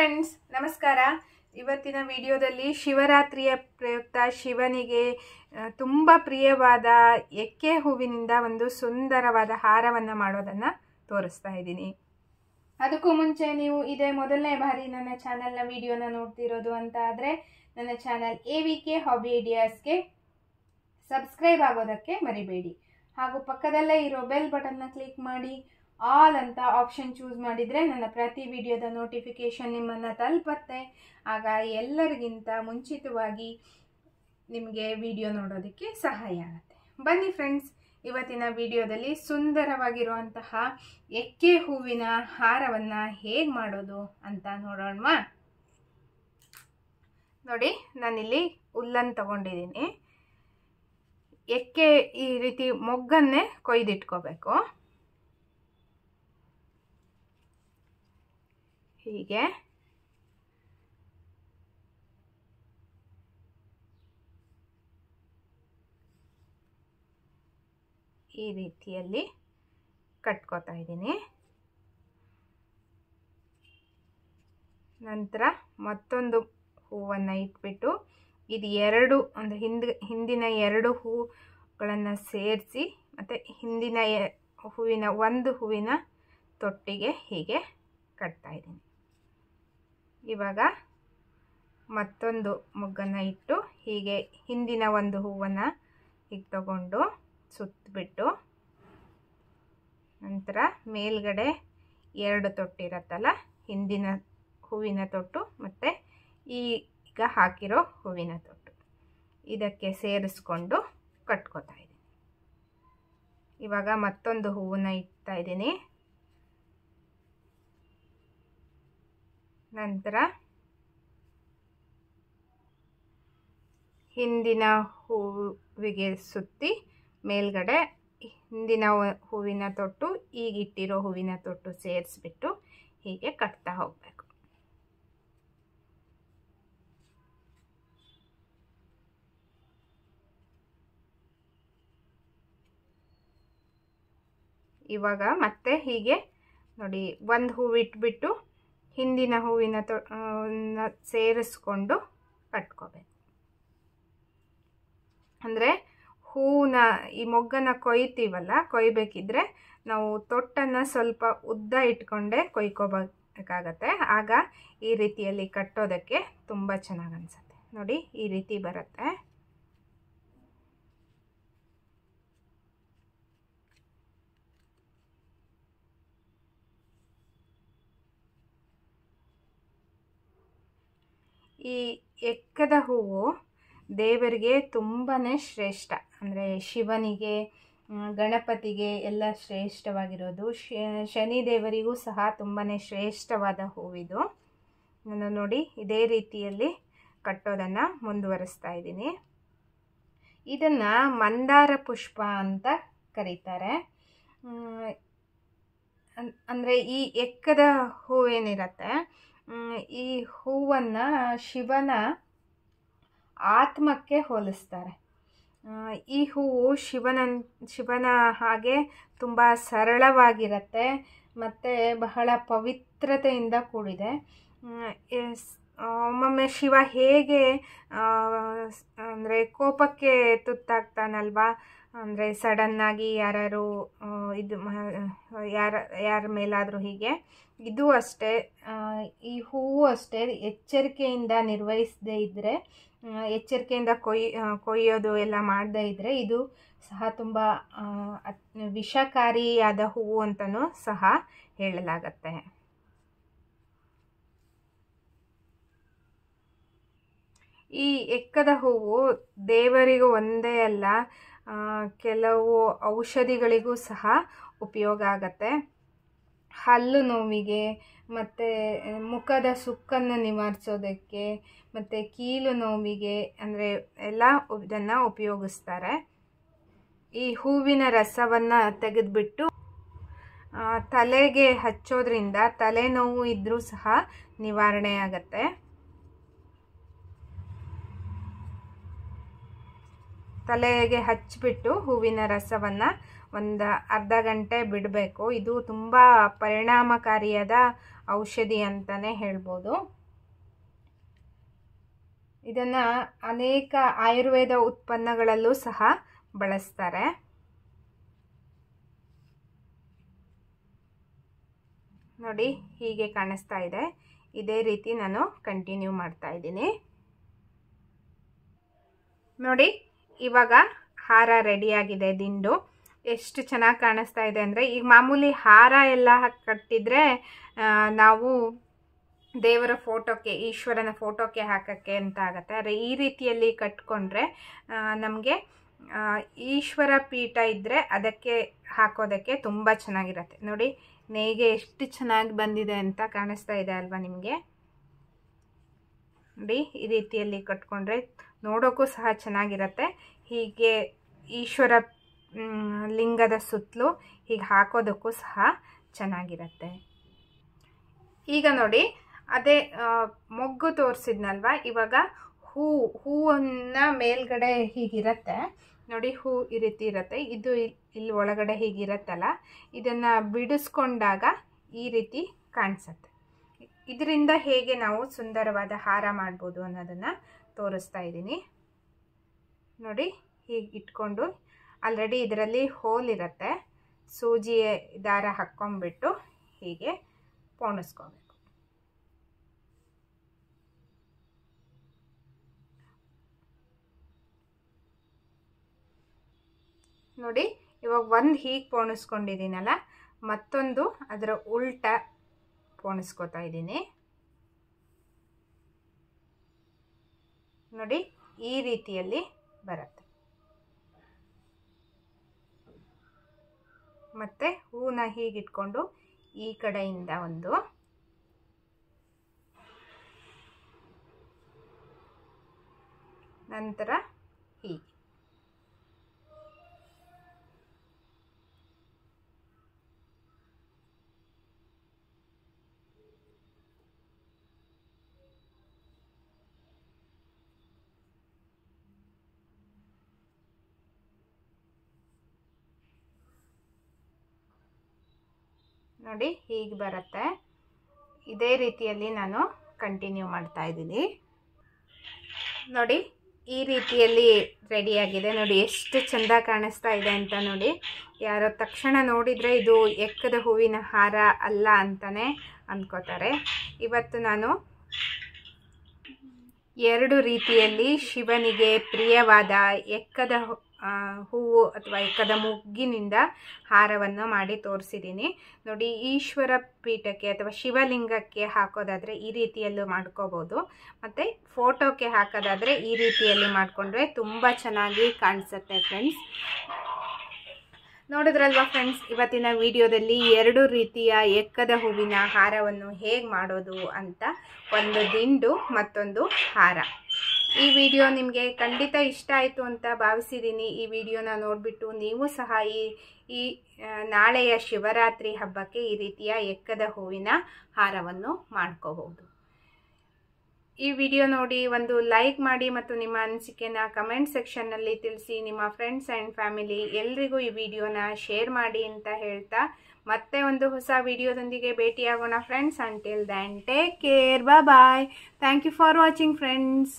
Friends, ನಮಸ್ಕಾರ. ಇವತ್ತಿನ ವಿಡಿಯೋದಲ್ಲಿ ಶಿವರಾತ್ರಿಯ ಪ್ರಯುಕ್ತ ಶಿವನಿಗೆ ತುಂಬ ಪ್ರಿಯವಾದ ಎಕ್ಕೆ ಹೂವಿನಿಂದ ಒಂದು ಸುಂದರವಾದ ಹಾರವನ್ನು ಮಾಡೋದನ್ನು ತೋರಿಸ್ತಾ ಇದ್ದೀನಿ. ಅದಕ್ಕೂ ಮುಂಚೆ ನೀವು ಇದೇ ಮೊದಲನೇ ಬಾರಿ ನನ್ನ ಚಾನಲ್ನ ವಿಡಿಯೋನ ನೋಡ್ತಿರೋದು ಅಂತ ಆದರೆ ನನ್ನ ಚಾನಲ್ AVK ಹಾಬಿ ಐಡಿಯಾಸ್ಗೆ ಸಬ್ಸ್ಕ್ರೈಬ್ ಆಗೋದಕ್ಕೆ ಮರಿಬೇಡಿ. ಹಾಗೂ ಪಕ್ಕದಲ್ಲೇ ಇರೋ ಬೆಲ್ ಬಟನ್ನ ಕ್ಲಿಕ್ ಮಾಡಿ ಆಲ್ ಅಂತ ಆಪ್ಷನ್ ಚೂಸ್ ಮಾಡಿದರೆ ನನ್ನ ಪ್ರತಿ ವಿಡಿಯೋದ ನೋಟಿಫಿಕೇಷನ್ ನಿಮ್ಮನ್ನು ತಲುಪತ್ತೆ. ಆಗ ಎಲ್ಲರಿಗಿಂತ ಮುಂಚಿತವಾಗಿ ನಿಮಗೆ ವಿಡಿಯೋ ನೋಡೋದಕ್ಕೆ ಸಹಾಯ ಆಗುತ್ತೆ. ಬನ್ನಿ ಫ್ರೆಂಡ್ಸ್, ಇವತ್ತಿನ ವಿಡಿಯೋದಲ್ಲಿ ಸುಂದರವಾಗಿರುವಂತಹ ಎಕ್ಕೆ ಹೂವಿನ ಹಾರವನ್ನು ಹೇಗೆ ಮಾಡೋದು ಅಂತ ನೋಡೋಣವಾ. ನೋಡಿ, ನಾನಿಲ್ಲಿ ಹುಲ್ಲನ್ನು ತಗೊಂಡಿದ್ದೀನಿ. ಎಕ್ಕೆ ಈ ರೀತಿ ಮೊಗ್ಗನ್ನೇ ಕೊಯ್ದಿಟ್ಕೋಬೇಕು. ಹೀಗೆ ಈ ರೀತಿಯಲ್ಲಿ ಕಟ್ಕೋತಾ ಇದ್ದೀನಿ. ನಂತರ ಮತ್ತೊಂದು ಹೂವನ್ನು ಇಟ್ಬಿಟ್ಟು ಇದು ಎರಡು ಅಂದರೆ ಹಿಂದಿನ ಎರಡು ಹೂಗಳನ್ನು ಸೇರಿಸಿ ಮತ್ತು ಹಿಂದಿನ ಒಂದು ಹೂವಿನ ತೊಟ್ಟಿಗೆ ಹೀಗೆ ಕಟ್ತಾ ಇದ್ದೀನಿ. ಇವಾಗ ಮತ್ತೊಂದು ಮೊಗ್ಗನ್ನು ಇಟ್ಟು ಹೀಗೆ ಹಿಂದಿನ ಒಂದು ಹೂವನ್ನು ಹೀಗೆ ತಗೊಂಡು ಸುತ್ತಬಿಟ್ಟು ನಂತರ ಮೇಲ್ಗಡೆ ಎರಡು ತೊಟ್ಟಿರತ್ತಲ್ಲ, ಹಿಂದಿನ ಹೂವಿನ ತೊಟ್ಟು ಮತ್ತು ಈಗ ಹಾಕಿರೋ ಹೂವಿನ ತೊಟ್ಟು, ಇದಕ್ಕೆ ಸೇರಿಸ್ಕೊಂಡು ಕಟ್ಕೋತಾ ಇದ್ದೀನಿ. ಇವಾಗ ಮತ್ತೊಂದು ಹೂವನ್ನು ಇಡ್ತಾ ಇದ್ದೀನಿ. ನಂತರ ಹಿಂದಿನ ಹೂವಿಗೆ ಸುತ್ತಿ ಮೇಲ್ಗಡೆ ಹಿಂದಿನ ಹೂವಿನ ತೊಟ್ಟು ಈಗಿಟ್ಟಿರೋ ಹೂವಿನ ತೊಟ್ಟು ಸೇರಿಸ್ಬಿಟ್ಟು ಹೀಗೆ ಕಟ್ತಾ ಹೋಗಬೇಕು. ಇವಾಗ ಮತ್ತೆ ಹೀಗೆ ನೋಡಿ, ಒಂದು ಹೂವು ಇಟ್ಬಿಟ್ಟು ಹಿಂದಿನ ಹೂವಿನ ಸೇರಿಸ್ಕೊಂಡು ಕಟ್ಕೋಬೇಕು. ಅಂದರೆ ಹೂವಿನ ಈ ಮೊಗ್ಗನ್ನು ಕೊಯ್ಬೇಕಿದ್ರೆ ನಾವು ತೊಟ್ಟನ್ನು ಸ್ವಲ್ಪ ಉದ್ದ ಇಟ್ಕೊಂಡೆ ಕೊಯ್ಕೋಬೇಕಾಗತ್ತೆ. ಆಗ ಈ ರೀತಿಯಲ್ಲಿ ಕಟ್ಟೋದಕ್ಕೆ ತುಂಬ ಚೆನ್ನಾಗಿ ಅನಿಸುತ್ತೆ. ನೋಡಿ, ಈ ರೀತಿ ಬರುತ್ತೆ. ಈ ಎಕ್ಕದ ಹೂವು ದೇವರಿಗೆ ತುಂಬಾ ಶ್ರೇಷ್ಠ. ಅಂದರೆ ಶಿವನಿಗೆ, ಗಣಪತಿಗೆ ಎಲ್ಲ ಶ್ರೇಷ್ಠವಾಗಿರೋದು. ಶನಿ ದೇವರಿಗೂ ಸಹ ತುಂಬಾ ಶ್ರೇಷ್ಠವಾದ ಹೂವಿದು. ನಾನು ನೋಡಿ ಇದೇ ರೀತಿಯಲ್ಲಿ ಕಟ್ಟೋದನ್ನು ಮುಂದುವರಿಸ್ತಾ ಇದ್ದೀನಿ. ಇದನ್ನು ಮಂದಾರ ಪುಷ್ಪ ಅಂತ ಕರೀತಾರೆ. ಅಂದರೆ ಈ ಎಕ್ಕದ ಹೂವೇನಿರತ್ತೆ, ಈ ಹೂವನ್ನು ಶಿವನ ಆತ್ಮಕ್ಕೆ ಹೋಲಿಸ್ತಾರೆ. ಈ ಹೂವು ಶಿವನ ಹಾಗೆ ತುಂಬ ಸರಳವಾಗಿರುತ್ತೆ ಮತ್ತು ಬಹಳ ಪವಿತ್ರತೆಯಿಂದ ಕೂಡಿದೆ. ಒಮ್ಮೊಮ್ಮೆ ಶಿವ ಹೇಗೆ ಅಂದರೆ ಕೋಪಕ್ಕೆ ತುತ್ತಾಗ್ತಾನಲ್ವಾ, ಅಂದರೆ ಸಡನ್ನಾಗಿ ಯಾರು ಯಾರ ಮೇಲಾದರೂ ಹೀಗೆ, ಇದು ಅಷ್ಟೇ, ಈ ಹೂವು ಅಷ್ಟೇ ಎಚ್ಚರಿಕೆಯಿಂದ ನಿರ್ವಹಿಸದೇ ಇದ್ದರೆ, ಎಚ್ಚರಿಕೆಯಿಂದ ಕೊಯ್ಯೋದು ಎಲ್ಲ ಮಾಡದೇ ಇದ್ದರೆ ಇದು ಸಹ ತುಂಬ ವಿಷಕಾರಿಯಾದ ಹೂವು ಅಂತಲೂ ಸಹ ಹೇಳಲಾಗತ್ತೆ. ಈ ಎಕ್ಕದ ಹೂವು ದೇವರಿಗೂ ಒಂದೇ ಅಲ್ಲ, ಕೆಲವು ಔಷಧಿಗಳಿಗೂ ಸಹ ಉಪಯೋಗ ಆಗತ್ತೆ. ಹಲ್ಲು ನೋವಿಗೆ ಮತ್ತು ಮುಖದ ಸುಕ್ಕನ್ನು ನಿವಾರಿಸೋದಕ್ಕೆ ಮತ್ತು ಕೀಲು ನೋವಿಗೆ ಅಂದರೆ ಎಲ್ಲ ಇದನ್ನು ಉಪಯೋಗಿಸ್ತಾರೆ. ಈ ಹೂವಿನ ರಸವನ್ನು ತೆಗೆದುಬಿಟ್ಟು ತಲೆಗೆ ಹಚ್ಚೋದ್ರಿಂದ ತಲೆನೋವು ಇದ್ದರೂ ಸಹ ನಿವಾರಣೆ ಆಗತ್ತೆ. ತಲೆಗೆ ಹಚ್ಚಿಬಿಟ್ಟು ಹೂವಿನ ರಸವನ್ನು ಒಂದು ಅರ್ಧ ಗಂಟೆ ಬಿಡಬೇಕು. ಇದು ತುಂಬ ಪರಿಣಾಮಕಾರಿಯಾದ ಔಷಧಿ ಅಂತಲೇ ಹೇಳ್ಬೋದು. ಇದನ್ನು ಅನೇಕ ಆಯುರ್ವೇದ ಉತ್ಪನ್ನಗಳಲ್ಲೂ ಸಹ ಬಳಸ್ತಾರೆ. ನೋಡಿ, ಹೀಗೆ ಕಾಣಿಸ್ತಾ ಇದೆ. ಇದೇ ರೀತಿ ನಾನು ಕಂಟಿನ್ಯೂ ಮಾಡ್ತಾ ಇದ್ದೀನಿ. ನೋಡಿ, ಇವಾಗ ಹಾರ ರೆಡಿಯಾಗಿದೆ. ದಿಂಡು ಎಷ್ಟು ಚೆನ್ನಾಗಿ ಕಾಣಿಸ್ತಾ ಇದೆ ಅಂದರೆ, ಈಗ ಮಾಮೂಲಿ ಹಾರ ಎಲ್ಲ ಕಟ್ಟಿದ್ರೆ ನಾವು ದೇವರ ಫೋಟೋಕ್ಕೆ, ಈಶ್ವರನ ಫೋಟೋಕ್ಕೆ ಹಾಕೋಕ್ಕೆ ಅಂತ ಆಗುತ್ತೆ. ಆದರೆ ಈ ರೀತಿಯಲ್ಲಿ ಕಟ್ಕೊಂಡ್ರೆ ನಮಗೆ ಈಶ್ವರ ಪೀಠ ಇದ್ದರೆ ಅದಕ್ಕೆ ಹಾಕೋದಕ್ಕೆ ತುಂಬ ಚೆನ್ನಾಗಿರುತ್ತೆ. ನೋಡಿ, ನೇಯ್ಗೆ ಎಷ್ಟು ಚೆನ್ನಾಗಿ ಬಂದಿದೆ ಅಂತ ಕಾಣಿಸ್ತಾ ಇದೆ ಅಲ್ವಾ ನಿಮಗೆ? ನೋಡಿ, ಈ ರೀತಿಯಲ್ಲಿ ಕಟ್ಕೊಂಡ್ರೆ ನೋಡೋಕ್ಕೂ ಸಹ ಚೆನ್ನಾಗಿರುತ್ತೆ. ಹೀಗೆ ಈಶ್ವರ ಲಿಂಗದ ಸುತ್ತಲೂ ಹೀಗೆ ಹಾಕೋದಕ್ಕೂ ಸಹ ಚೆನ್ನಾಗಿರುತ್ತೆ. ಈಗ ನೋಡಿ, ಅದೇ ಮೊಗ್ಗು ತೋರಿಸಿದ್ನಲ್ವ, ಇವಾಗ ಹೂವನ್ನು ಮೇಲ್ಗಡೆ ಹೀಗಿರುತ್ತೆ ನೋಡಿ, ಹೂ ಈ ರೀತಿ ಇರುತ್ತೆ. ಇದು ಇಲ್ಲಿ ಒಳಗಡೆ ಹೀಗಿರುತ್ತಲ್ಲ, ಇದನ್ನು ಬಿಡಿಸ್ಕೊಂಡಾಗ ಈ ರೀತಿ ಕಾಣಿಸುತ್ತೆ. ಇದರಿಂದ ಹೇಗೆ ನಾವು ಸುಂದರವಾದ ಹಾರ ಮಾಡ್ಬೋದು ಅನ್ನೋದನ್ನು ತೋರಿಸ್ತಾ ಇದ್ದೀನಿ. ನೋಡಿ, ಹೀಗೆ ಇಟ್ಕೊಂಡು ಆಲ್ರೆಡಿ ಇದರಲ್ಲಿ ಹೋಲ್ ಇರುತ್ತೆ. ಸೂಜಿ ದಾರ ಹಾಕ್ಕೊಂಡ್ಬಿಟ್ಟು ಹೀಗೆ ಪೋಣಿಸ್ಕೋಬೇಕು. ನೋಡಿ, ಇವಾಗ ಒಂದು ಹೀಗೆ ಪೋಣಿಸ್ಕೊಂಡಿದ್ದೀನಲ್ಲ, ಮತ್ತೊಂದು ಅದರ ಉಲ್ಟ ಪೋಣಿಸ್ಕೋತಾ ಇದ್ದೀನಿ. ನೋಡಿ, ಈ ರೀತಿಯಲ್ಲಿ ಬರುತ್ತೆ. ಮತ್ತೆ ಹೂನ ಹೀಗಿಟ್ಕೊಂಡು ಈ ಕಡೆಯಿಂದ ಒಂದು, ನಂತರ ಹೀಗೆ. ನೋಡಿ, ಹೀಗೆ ಬರುತ್ತೆ. ಇದೇ ರೀತಿಯಲ್ಲಿ ನಾನು ಕಂಟಿನ್ಯೂ ಮಾಡ್ತಾ ಇದ್ದೀನಿ. ನೋಡಿ, ಈ ರೀತಿಯಲ್ಲಿ ರೆಡಿಯಾಗಿದೆ. ನೋಡಿ, ಎಷ್ಟು ಚೆಂದ ಕಾಣಿಸ್ತಾ ಇದೆ ಅಂತ ನೋಡಿ. ಯಾರೋ ತಕ್ಷಣ ನೋಡಿದರೆ ಇದು ಎಕ್ಕದ ಹೂವಿನ ಹಾರ ಅಲ್ಲ ಅಂತಲೇ ಅಂದ್ಕೋತಾರೆ. ಇವತ್ತು ನಾನು 2 ರೀತಿಯಲ್ಲಿ ಶಿವನಿಗೆ ಪ್ರಿಯವಾದ ಎಕ್ಕದ ಹೂವು ಅಥವಾ ಎಕ್ಕದ ಮೊಗ್ಗಿನಿಂದ ಹಾರವನ್ನು ಮಾಡಿ ತೋರಿಸಿದ್ದೀನಿ. ನೋಡಿ, ಈಶ್ವರ ಪೀಠಕ್ಕೆ ಅಥವಾ ಶಿವಲಿಂಗಕ್ಕೆ ಹಾಕೋದಾದರೆ ಈ ರೀತಿಯಲ್ಲೂ ಮಾಡ್ಕೋಬೋದು. ಮತ್ತು ಫೋಟೋಕ್ಕೆ ಹಾಕೋದಾದರೆ ಈ ರೀತಿಯಲ್ಲಿ ಮಾಡಿಕೊಂಡ್ರೆ ತುಂಬ ಚೆನ್ನಾಗಿ ಕಾಣಿಸುತ್ತೆ ಫ್ರೆಂಡ್ಸ್. ನೋಡಿದ್ರಲ್ವಾ ಫ್ರೆಂಡ್ಸ್, ಇವತ್ತಿನ ವಿಡಿಯೋದಲ್ಲಿ 2 ರೀತಿಯ ಎಕ್ಕದ ಹೂವಿನ ಹಾರವನ್ನು ಹೇಗೆ ಮಾಡೋದು ಅಂತ, ಒಂದು ದಿಂಡು ಮತ್ತೊಂದು ಹಾರ. ಈ ವಿಡಿಯೋ ನಿಮಗೆ ಖಂಡಿತ ಇಷ್ಟ ಆಯಿತು ಅಂತ ಭಾವಿಸಿದ್ದೀನಿ. ಈ ವಿಡಿಯೋನ ನೋಡಿಬಿಟ್ಟು ನೀವು ಸಹ ಈ ನಾಳೆಯ ಶಿವರಾತ್ರಿ ಹಬ್ಬಕ್ಕೆ ಈ ರೀತಿಯ ಎಕ್ಕದ ಹೂವಿನ ಹಾರವನ್ನು ಮಾಡ್ಕೋಬಹುದು. ಈ ವಿಡಿಯೋ ನೋಡಿ ಒಂದು ಲೈಕ್ ಮಾಡಿ ಮತ್ತು ನಿಮ್ಮ ಅನಿಸಿಕೆನ ಕಮೆಂಟ್ ಸೆಕ್ಷನ್ನಲ್ಲಿ ತಿಳಿಸಿ. ನಿಮ್ಮ ಫ್ರೆಂಡ್ಸ್ ಆ್ಯಂಡ್ ಫ್ಯಾಮಿಲಿ ಎಲ್ರಿಗೂ ಈ ವಿಡಿಯೋನ ಶೇರ್ ಮಾಡಿ ಅಂತ ಹೇಳ್ತಾ, ಮತ್ತೆ ಒಂದು ಹೊಸ ವಿಡಿಯೋದೊಂದಿಗೆ ಭೇಟಿಯಾಗೋಣ friends. Until then take care, bye. Thank you for watching friends.